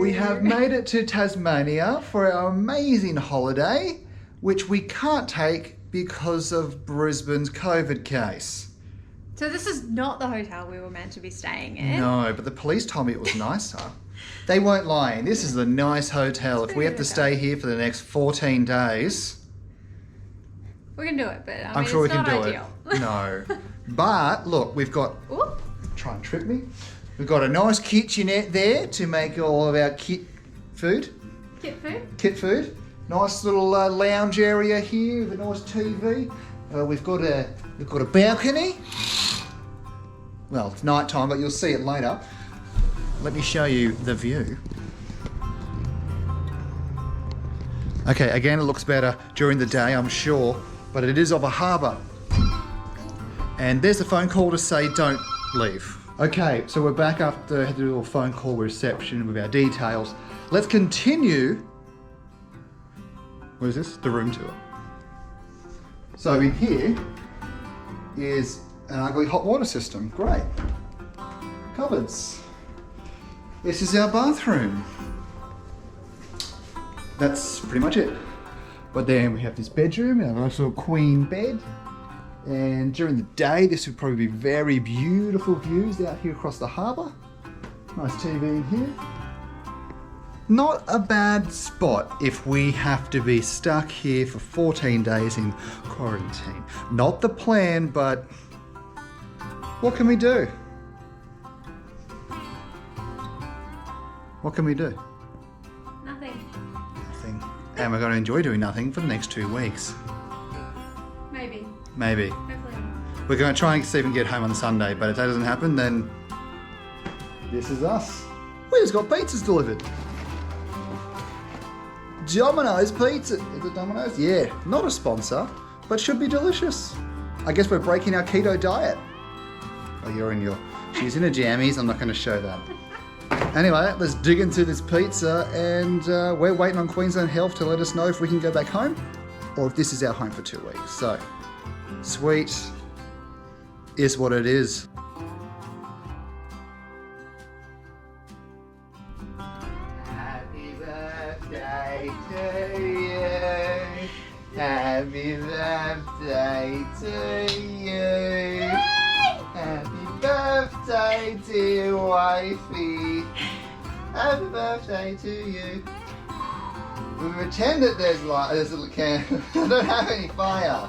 We have made it to Tasmania for our amazing holiday, which we can't take because of Brisbane's COVID case. So this is not the hotel we were meant to be staying in. No, but the police told me it was nicer. They weren't lying. This is a nice hotel. If we have to stay here for the next 14 days... We can do it, but I'm sure we can do ideal. it. No. But, look, we've got... Ooh. Try and trip me. We've got a nice kitchenette there to make all of our kit food. Kit food? Kit food. Nice little lounge area here with a nice TV. We've got a balcony. Well, it's night time, but you'll see it later. Let me show you the view. Okay, again, it looks better during the day, I'm sure, but it is of a harbour. And there's a phone call to say don't leave. Okay, so we're back after had a little phone call reception with our details. Let's continue. What is this? The room tour. So in here is an ugly hot water system. Great. Cupboards. This is our bathroom. That's pretty much it. But then we have this bedroom, our nice little queen bed. And during the day, this would probably be very beautiful views out here across the harbour. Nice TV in here. Not a bad spot if we have to be stuck here for 14 days in quarantine. Not the plan, but what can we do? What can we do? Nothing. Nothing. And we're going to enjoy doing nothing for the next 2 weeks. Maybe. Maybe. Hopefully not. We're going to try and see if we can get home on Sunday, but if that doesn't happen, then this is us. We just got pizzas delivered. Domino's Pizza. Is it Domino's? Yeah. Not a sponsor, but should be delicious. I guess we're breaking our keto diet. Oh, she's in her jammies. I'm not going to show that. Anyway, let's dig into this pizza, and we're waiting on Queensland Health to let us know if we can go back home or if this is our home for 2 weeks. So, sweet is what it is. Happy birthday to you. Happy birthday to you. Happy birthday, dear wifey. Happy birthday to you. We pretend that there's a little can. I don't have any fire.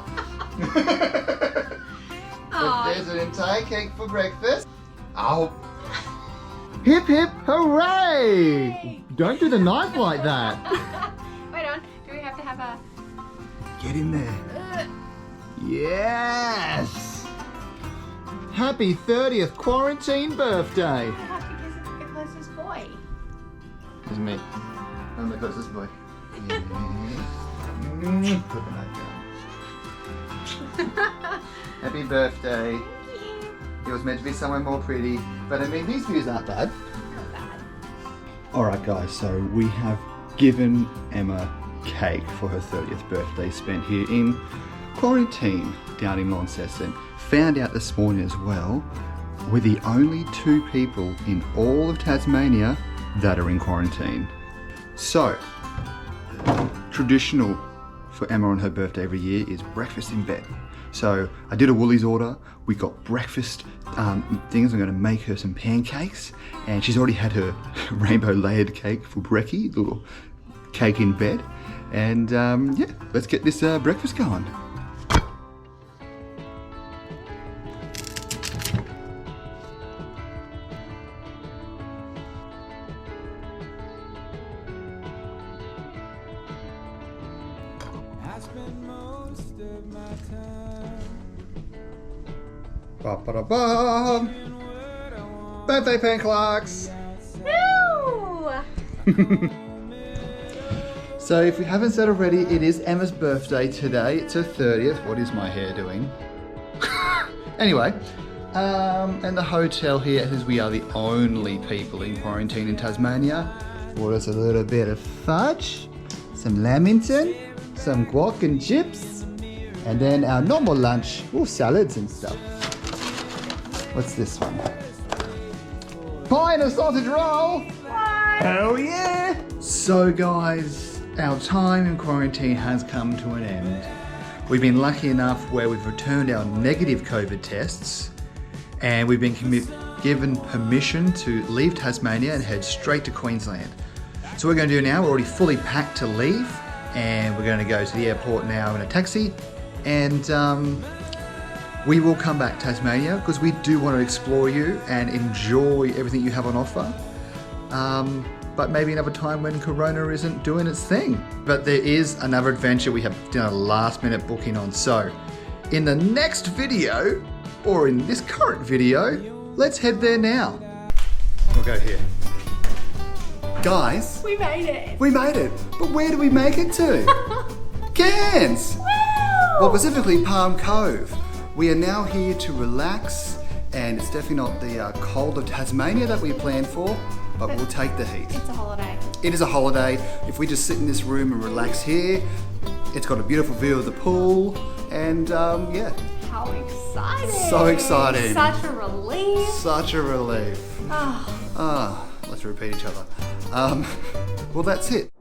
But there's an entire cake for breakfast. Oh. Hip hip hooray! Yay. Don't do the knife like that. Wait on. Do we have to have a... Get in there. Yes! Happy 30th quarantine birthday. Because it's the closest boy. It's me. I'm the closest boy. Put the knife down. Happy birthday. It was meant to be somewhere more pretty, but I mean, these views aren't bad. Not bad. Alright guys, so we have given Emma cake for her 30th birthday spent here in quarantine down in Launceston. Found out this morning as well, we're the only 2 people in all of Tasmania that are in quarantine. So, traditional for Emma on her birthday every year is breakfast in bed. So I did a Woolies order, we got breakfast things. I'm going to make her some pancakes, and she's already had her rainbow layered cake for brekkie, little cake in bed. And yeah, let's get this breakfast going. Ba-ba-da-ba. Birthday pan clocks! Woo! So if we haven't said already, it is Emma's birthday today. It's her 30th. What is my hair doing? Anyway, and the hotel here is we are the only people in quarantine in Tasmania. Bought us a little bit of fudge, some lamington, some guac and chips, and then our normal lunch, salads and stuff. What's this one? Pie and a sausage roll! What? Hell yeah! So guys, our time in quarantine has come to an end. We've been lucky enough where we've returned our negative COVID tests and we've been given permission to leave Tasmania and head straight to Queensland. So what we're going to do now, we're already fully packed to leave and we're going to go to the airport now in a taxi and we will come back to Tasmania because we do want to explore you and enjoy everything you have on offer. But maybe another time when Corona isn't doing its thing. But there is another adventure we have done a last minute booking on. So in the next video, or in this current video, let's head there now. We'll go here. Guys, We made it. we made it. But where do we make it to? Cairns! Woo! Well, specifically Palm Cove. We are now here to relax, and it's definitely not the cold of Tasmania that we planned for, but we'll take the heat. It's a holiday. It is a holiday. If we just sit in this room and relax here, it's got a beautiful view of the pool, and yeah. How exciting. So exciting. Such a relief. Such a relief. Oh. Let's repeat each other. Well, that's it.